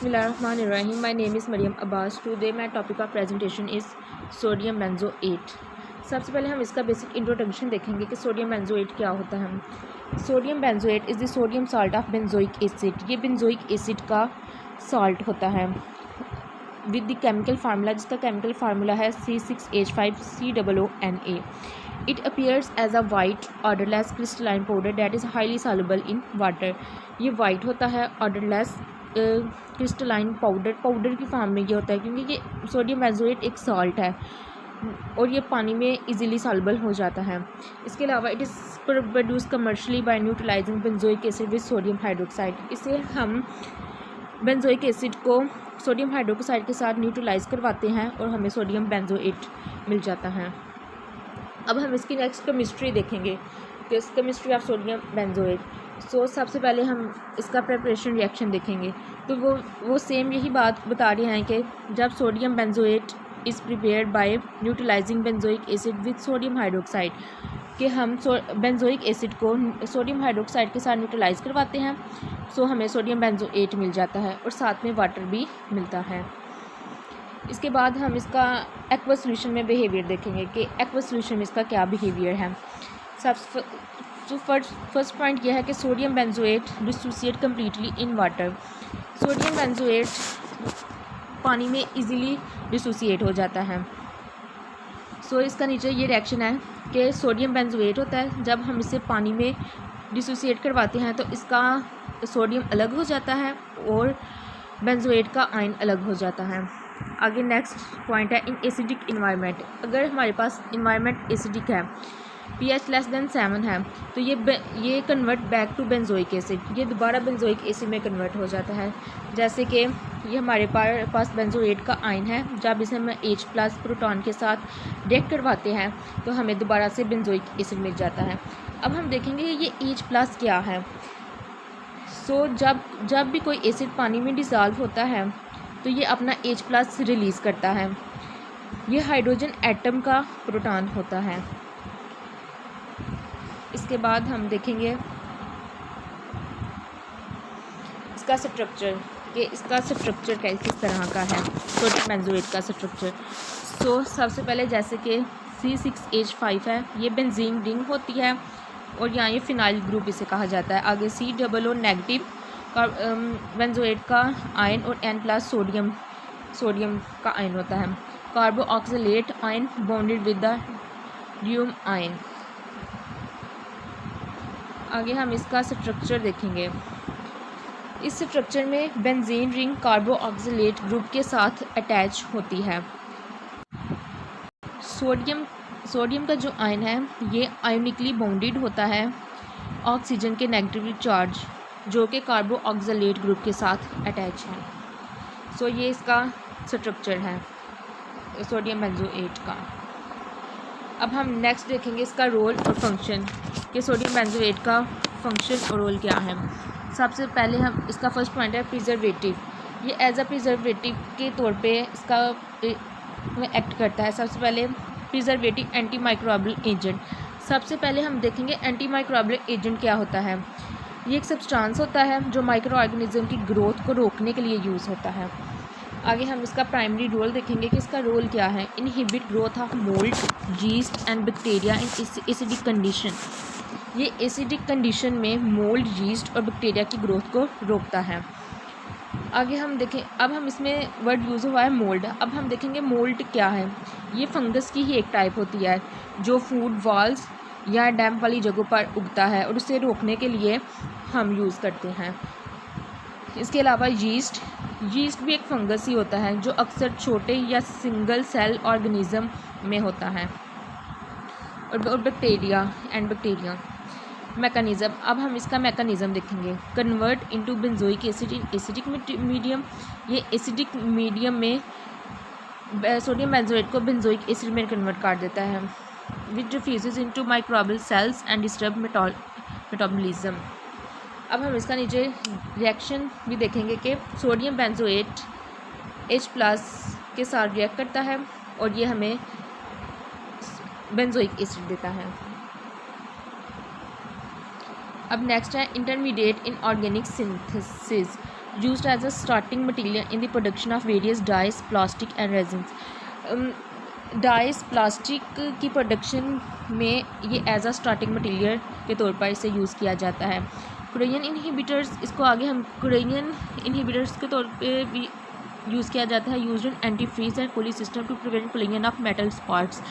Bismillahirrahmanirrahim. My name is Mariam Abbas. Today my topic of presentation is sodium benzoate. सबसे पहले हम इसका basic introduction देखेंगे कि सोडियम बेंजोएट क्या होता है। Sodium benzoate is the sodium salt of benzoic acid. ये बेंजोइक एसिड का साल्ट होता है विद द केमिकल फार्मूला, जिसका केमिकल फार्मूला है C6H5COONA। It appears as a white odourless crystalline powder that is highly soluble in water. ये white होता है, odourless crystalline powder की फॉर्म में ये होता है, क्योंकि ये सोडियम बेंजोएट एक सॉल्ट है और ये पानी में इजीली सॉल्युबल हो जाता है। इसके अलावा it is produce commercially by neutralising benzoic acid with sodium hydroxide. इसे हम बेंजोइक एसिड को सोडियम हाइड्रोक्साइड के साथ न्यूट्रलाइज करवाते हैं और हमें सोडियम बेंजोएट मिल जाता है। अब हम इसकी नेक्स्ट केमिस्ट्री देखेंगे कि केमिस्ट्री ऑफ सोडियम बेंजोएट। सबसे पहले हम इसका प्रिपरेशन रिएक्शन देखेंगे, तो वो सेम यही बात बता रहे हैं कि जब sodium benzoate is prepared by neutralising benzoic acid with sodium hydroxide, कि हम बेंजोइक एसिड को सोडियम हाइड्रोक्साइड के साथ न्यूट्रलाइज करवाते हैं, हमें सोडियम बेंजोएट मिल जाता है और साथ में वाटर भी मिलता है। इसके बाद हम इसका एक्वा सॉल्यूशन में बिहेवियर देखेंगे कि एक्वा सॉल्यूशन में इसका क्या बिहेवियर है। फर्स्ट पॉइंट यह है कि sodium benzoate dissociate completely in water. Sodium benzoate पानी में इजीली डिसोसिएट हो जाता है। इसका नीचे ये रिएक्शन है कि सोडियम बेंजोएट होता है, जब हम इसे पानी में डिसोसिएट करवाते हैं तो इसका सोडियम अलग हो जाता है और बेंजोएट का आयन अलग हो जाता है। आगे नेक्स्ट पॉइंट है इन एसिडिक इन्वायरमेंट। अगर हमारे पास इन्वायरमेंट एसिडिक है, pH लेस देन 7 है, तो ये convert back to benzoic acid, ये दोबारा बेंजोइक एसिड में कन्वर्ट हो जाता है। जैसे कि ये हमारे पास बेंजोएट का आयन है, जब इसे हम H+ प्रोटॉन के साथ रिएक्ट करवाते हैं तो हमें दोबारा से बेंजोइक एसिड मिल जाता है। अब हम देखेंगे ये H+ क्या है। जब भी कोई एसिड पानी में डिज़ोल्व होता है तो ये अपना H+ रिलीज़ करता है। ये हाइड्रोजन एटम का प्रोटॉन होता है। इसके बाद हम देखेंगे इसका स्ट्रक्चर, कि इसका स्ट्रक्चर किस तरह का है, सोडियम बेंजोएट का स्ट्रक्चर। सबसे पहले जैसे कि C6H5 है, ये बेंजीन रिंग होती है और यहाँ ये फिनाइल ग्रुप इसे कहा जाता है। आगे COO नेगेटिव बेंजोएट का आयन और N+ सोडियम का आयन होता है। Carboxylate ion bonded with the doom ion. आगे हम इसका स्ट्रक्चर देखेंगे। इस स्ट्रक्चर में benzene ring carboxylate group के साथ अटैच होती है। सोडियम का जो आयन है ये आयोनिकली बॉन्डेड होता है ऑक्सीजन के नेगेटिवली चार्ज, जो कि कार्बो ऑक्सलेट ग्रुप के साथ अटैच है। ये इसका स्ट्रक्चर है सोडियम बेंजोएट का। अब हम नेक्स्ट देखेंगे इसका रोल और फंक्शन, कि सोडियम बेंजोएट का फंक्शन और रोल क्या है। सबसे पहले हम इसका फर्स्ट पॉइंट है प्रिजर्वेटिव। ये एज अ प्रिजर्वेटिव के तौर पे इसका एक्ट करता है। सबसे पहले प्रिजर्वेटिव एंटी माइक्रोबियल एजेंट। सबसे पहले हम देखेंगे एंटी माइक्रोबियल एजेंट क्या होता है। ये एक सब्सटेंस होता है जो माइक्रो ऑर्गेनिज्म की ग्रोथ को रोकने के लिए यूज़ होता है। आगे हम इसका प्राइमरी रोल देखेंगे कि इसका रोल क्या है। Inhibit growth of mould, yeast and bacteria in acidic condition. ये एसिडिक कंडीशन में मोल्ड, यीस्ट और बैक्टीरिया की ग्रोथ को रोकता है। आगे हम देखें, अब हम इसमें वर्ड यूज़ हुआ है मोल्ड। अब हम देखेंगे मोल्ड क्या है। ये फंगस की ही एक टाइप होती है जो फूड वॉल्स या डैम्प वाली जगहों पर उगता है और उसे रोकने के लिए हम यूज़ करते हैं। इसके अलावा यीस्ट भी एक फंगस ही होता है जो अक्सर छोटे या सिंगल सेल ऑर्गेनिज्म में होता है। और बैक्टीरिया मैकेनिज़्म। अब हम इसका मैकेनिज़्म देखेंगे। Convert into benzoic acid in acidic medium. ये एसिडिक मीडियम में सोडियम बेंजोएट को बेंजोइक एसिड में कन्वर्ट कर देता है। Which diffuses into microbial cells and disturb metabolism. अब हम इसका नीचे रिएक्शन भी देखेंगे कि सोडियम बेंजोएट H+ के साथ रिएक्ट करता है और ये हमें बेंजोइक एसिड देता है। अब नेक्स्ट है intermediate in organic synthesis. used as a starting material in the production of various dyes, plastic and resins. Dice plastic की प्रोडक्शन में ये एज अ स्टार्टिंग मटेरियल के तौर पर इसे यूज़ किया जाता है। कुरेनियन इनहिबिटर्स, इसको आगे हम कुरेनियन इनहिबिटर्स के तौर पे भी यूज़ किया जाता है। Used in antifreeze and cooling system to prevent कुलेनियन ऑफ मेटल्स पार्ट्स।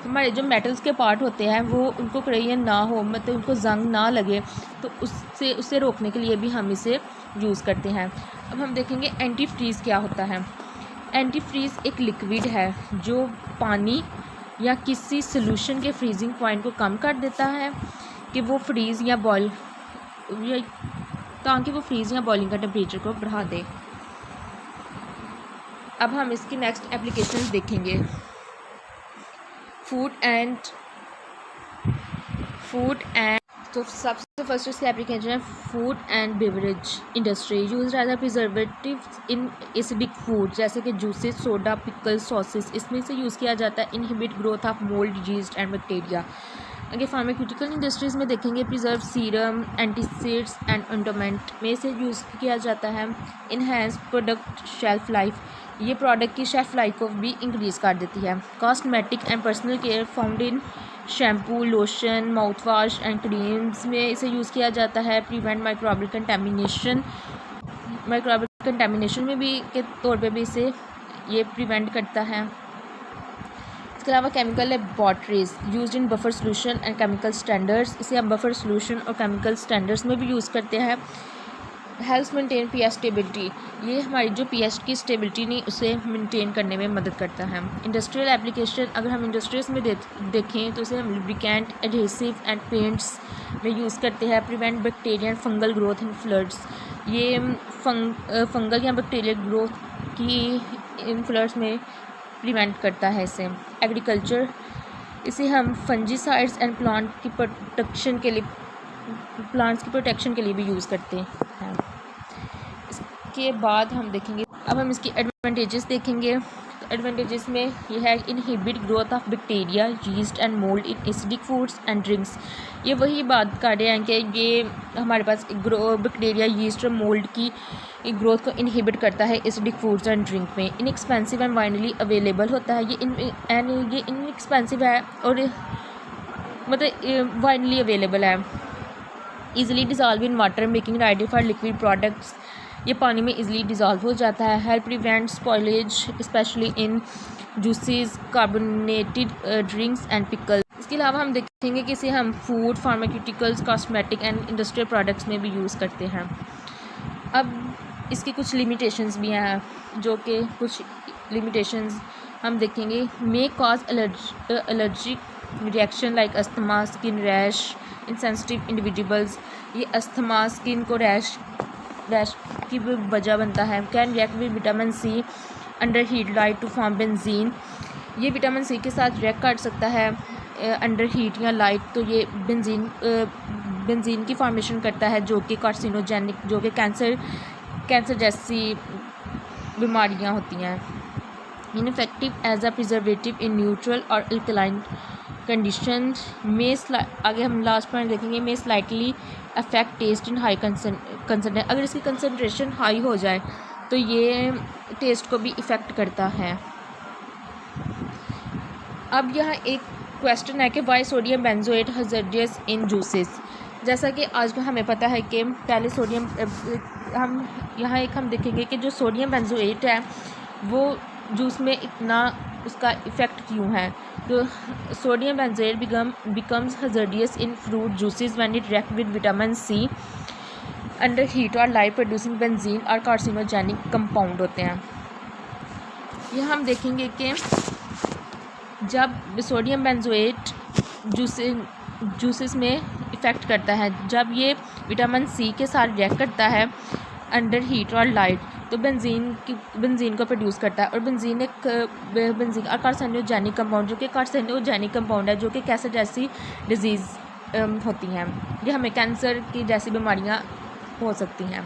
हमारे जो मेटल्स के पार्ट होते हैं वो उनको कुरेनियन ना हो, मतलब उनको जंग ना लगे, तो उससे रोकने के लिए भी हम इसे यूज़ करते हैं। अब हम देखेंगे एंटी फ्रीज़ क्या होता है। एंटी फ्रीज़ एक लिक्विड है जो पानी या किसी सॉल्यूशन के फ्रीजिंग पॉइंट को कम कर देता है कि वो फ्रीज़ या बॉयल ताकि वो फ्रीज़ या बॉइलिंग का टेम्परेचर को बढ़ा दे। अब हम इसकी नेक्स्ट एप्लीकेशंस देखेंगे। फूड एंड तो सबसे फर्स्ट इसकी एप्लीकेशन है food and beverage industry. Use as a preservative in acidic food, जैसे कि जूसेस, सोडा, पिकल, सॉसेस, इसमें से यूज़ किया जाता है। Inhibit growth of mould, yeast and bacteria. आगे फार्मास्यूटिकल इंडस्ट्रीज़ में देखेंगे प्रिजर्व सीरम, एंटीसिड्स एंड ऑइंटमेंट में से यूज़ किया जाता है। इनहेंस प्रोडक्ट शेल्फ लाइफ, ये प्रोडक्ट की शेल्फ लाइफ को भी इंक्रीज़ कर देती है। Cosmetic and personal care found in shampoo, lotion, mouth wash and creams में इसे यूज़ किया जाता है। प्रिवेंट माइक्रोबियल कंटेमिनेशन में भी के तौर पे भी इसे ये प्रिवेंट करता है। इसके अलावा chemical laboratories used in buffer solution and chemical standards, इसे हम बफर सोल्यूशन और केमिकल स्टैंडर्ड्स में भी यूज़ करते हैं। हेल्प्स मेंटेन पीएच स्टेबिलिटी, ये हमारी जो पीएच की स्टेबिलिटी नहीं उसे मेंटेन करने में मदद करता है। इंडस्ट्रियल एप्लीकेशन, अगर हम इंडस्ट्रीज में देखें तो इसे हम लुब्रिकेंट, एडहेसिव एंड पेंट्स में यूज़ करते हैं। Prevent bacteria and fungal growth in floods, ये फंगल या बैक्टीरियल ग्रोथ की इन फ्लड्स में प्रिवेंट करता है इसे। एग्रीकल्चर, इसे हम फंजीसाइड्स एंड प्लांट्स की प्रोटेक्शन के लिए भी यूज़ करते हैं। इसके बाद हम देखेंगे, अब हम इसकी एडवांटेजेस देखेंगे। तो एडवांटेजेस में ये है inhibit growth of bacteria, yeast and mould in acidic foods and drinks. ये वही बात कर रहे हैं कि ये हमारे पास बैक्टीरिया, यीस्ट और मोल्ड की ग्रोथ को इनहिबिट करता है एसिडिक फूड्स एंड ड्रिंक में। इनएक्सपेंसिव एंड वाइडली अवेलेबल होता है। ये इनएक्सपेंसिव है और मतलब वाइडली अवेलेबल है। Easily dissolve in water, making ideal for liquid products, ये पानी में ईज़िली डिज़ोल्व हो जाता है। Help prevent spoilage specially in juices, carbonated drinks and pickles. इसके अलावा हम देखेंगे कि इसे हम food, pharmaceuticals, cosmetic and industrial products में भी यूज़ करते हैं। अब इसकी कुछ लिमिटेशंस भी हैं, जो कि कुछ लिमिटेशंस हम देखेंगे। May cause allergic reaction like asthma, skin rash in sensitive individuals, ये अस्थमा, स्किन को रैश की वजह बनता है। Can react with vitamin C under heat light to form benzene, ये विटामिन सी के साथ रिएक्ट कर सकता है अंडर हीट या लाइट, तो ये बेंजीन की फॉर्मेशन करता है जो कि कार्सिनोजेनिक, जो कि कैंसर जैसी बीमारियां होती हैं। Ineffective as a preservative in neutral और अल्कलाइन कंडीशन में आगे हम लास्ट पॉइंट देखेंगे। May slightly affect taste in high concentration, अगर इसकी कंसनट्रेशन हाई हो जाए तो ये टेस्ट को भी इफ़ेक्ट करता है। अब यहाँ एक क्वेश्चन है कि वाई सोडियम बेंजोएट हज़ार्डियस इन जूसेस। जैसा कि आज का हमें पता है कि पहले सोडियम हम देखेंगे कि जो सोडियम बेंजोएट है वो जूस में इतना उसका इफ़ेक्ट क्यों है। तो sodium benzoate becomes hazardous in fruit juices when it react with vitamin C under heat और लाइट प्रोड्यूसिंग बेंजीन और कार्सिनोजेनिक कंपाउंड होते हैं। यह हम देखेंगे कि जब सोडियम बेंजोएट जूसेस में इफ़ेक्ट करता है, जब ये विटामिन सी के साथ रिएक्ट करता है अंडर हीट और लाइट, तो बेंजीन को प्रोड्यूस करता है। और बेंजीन और कार्सिनोजेनिक कंपाउंड, जो कि कार्सिनोजेनिक कंपाउंड है, जो कि कैंसर जैसी डिजीज़ होती हैं। ये हमें कैंसर की जैसी बीमारियां हो सकती हैं।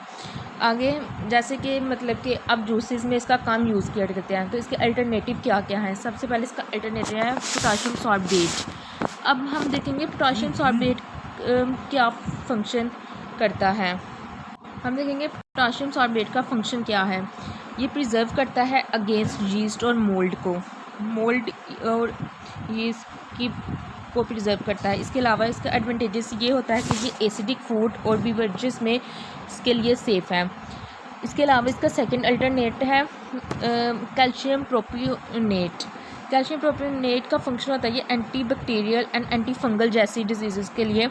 आगे जैसे कि मतलब कि अब जूसेस में इसका कम यूज़ किया करते हैं, तो इसके अल्टरनेटिव क्या क्या हैं। सबसे पहले इसका अल्टरनेटिव है पोटाशियम सॉर्बेट। अब हम देखेंगे पोटाशियम सॉर्बेट क्या फंक्शन करता है। हम देखेंगे पोटाशियम सॉर्बेट का फंक्शन क्या है। ये प्रिजर्व करता है अगेंस्ट यीस्ट और मोल्ड को, मोल्ड और यीस्ट की को प्रिजर्व करता है। इसके अलावा इसका एडवांटेजेस ये होता है कि ये एसिडिक फूड और बीवरेजेस में इसके लिए सेफ़ है। इसके अलावा इसका सेकंड अल्टरनेट है कैल्शियम प्रोपियोनेट। कैल्शियम प्रोपियोनेट का फंक्शन होता है ये anti bacterial and anti fungal जैसी डिजीज़ के लिए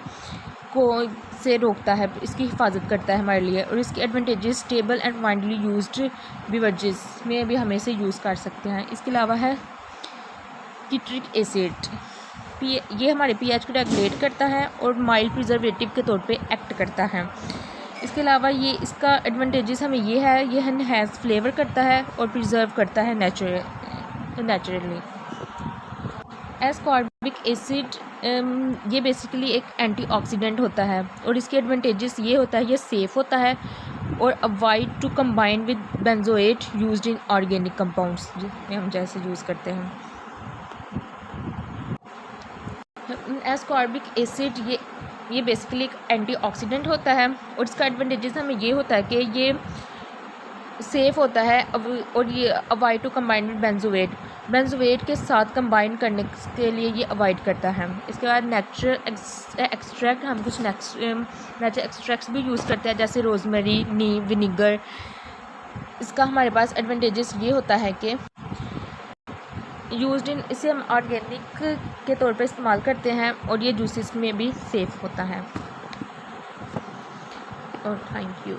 को से रोकता है, इसकी हिफाजत करता है हमारे लिए। और इसकी advantages stable and widely used beverages में भी हम इसे यूज़ कर सकते हैं। इसके अलावा है सिट्रिक एसिड, ये हमारे पीएच को रेगुलेट करता है और माइल्ड प्रिजर्वेटिव के तौर पे एक्ट करता है। इसके अलावा ये इसका एडवांटेजेस हमें ये है, ये एनहांस फ्लेवर करता है और प्रिजर्व करता है नेचुरली। एस्कॉर्बिक एसिड ये बेसिकली एक एंटीऑक्सीडेंट होता है और इसके एडवांटेजेस ये होता है ये सेफ़ होता है और avoid to combine with benzoate used in organic compounds में हम जैसे यूज़ करते हैं। एस्कॉर्बिक एसिड ये बेसिकली एक एंटीऑक्सीडेंट होता है और इसका एडवांटेजेस हमें ये होता है कि ये सेफ़ होता है और ये avoid to combine with benzoate के साथ कंबाइन करने के लिए ये अवॉइड करता है। इसके बाद नेचुरल एक्सट्रैक्ट, हम कुछ नेचुरल एक्सट्रैक्ट्स भी यूज़ करते हैं जैसे रोज़मेरी, नीम, विनीगर। इसका हमारे पास एडवांटेजेस ये होता है कि यूज्ड इन, इसे हम ऑर्गेनिक के तौर पर इस्तेमाल करते हैं और ये जूसेस में भी सेफ़ होता है। और थैंक यू।